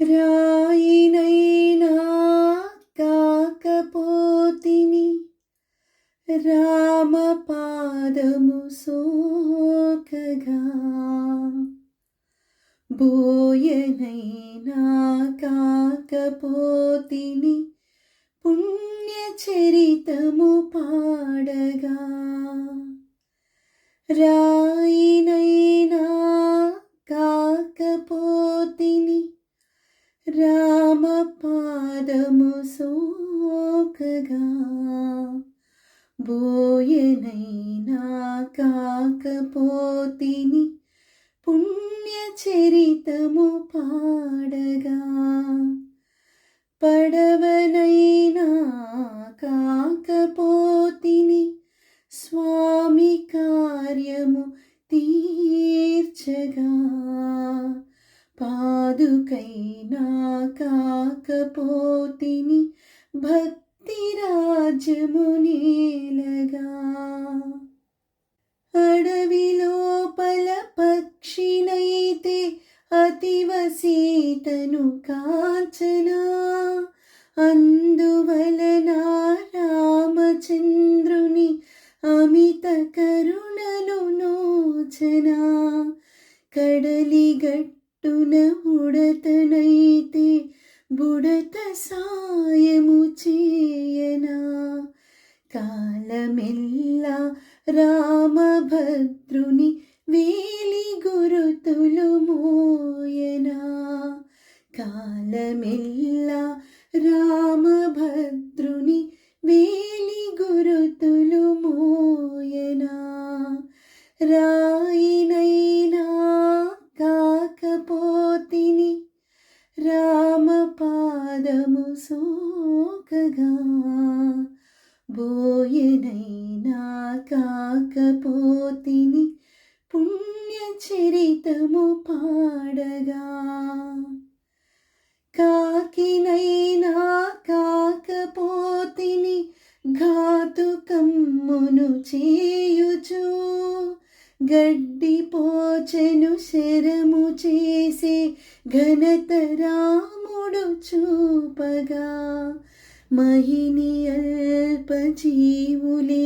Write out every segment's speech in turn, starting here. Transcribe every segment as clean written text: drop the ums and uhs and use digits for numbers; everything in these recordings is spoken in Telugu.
రాయినైనా కాకపోతిని రామపాదము సోకగా, బోయనైనా కాకపోతిని పుణ్యచరితము పాడగా, రాయినైనా కాకపోతిని రామపాదము సోకగా, బోయనైనా కాకపోతిని పుణ్యచరితము పాడగా, పడవనైనా కాకపోతిని స్వామి కార్యము తీర్చగా, పాదుకైనా కాకపోతిని భక్తి రాజ్యము నేలగా, అడవిలోపల పక్షినైతే అతివ సీతను కాచనా, అందువలన రామచంద్రుని అమిత కరుణను నోచనా, కడలిగట్టున ఉడతనైతే బుడత సాయము చేయనా, కాలమెల్లా రామభద్రుని వేలి గురుతులు మోయనా, కాలమెల్లా రామభద్రుని వేలి గురుతులు మోయనా, రాయినైనా కాకపోతిని రామపాదము సోకగా, బోయనైనా కాకపోతిని పుణ్యచరితము పాడగా, కాకినైనా కాకపోతిని ఘాతుకమ్మును చేయుచు, గడ్డిపోచెను శరము చేసే ఘనత రాముడు చూపగా, మహిని అల్పజీవులే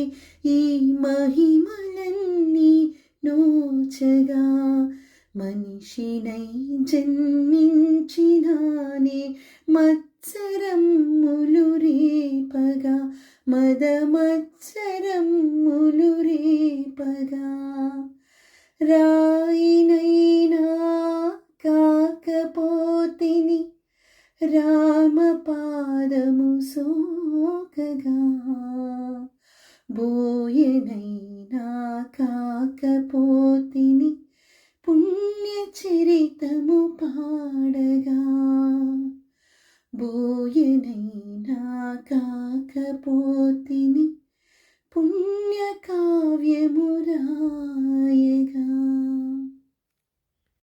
ఈ మహిమలన్నీ నోచగా, మనిషినై జన్మించినానే మత్సరమ్ములు రేపగా, మదమత్సరమ్ములు రేపగా, రాయినైనా కాకపోతిని రామపాదము సోకగా, బోయనైనా కాకపోతిని పుణ్యచరితము పాడగా, బోయనైనా కాకపోతిని పుణ్యకావ్యము రాయగా.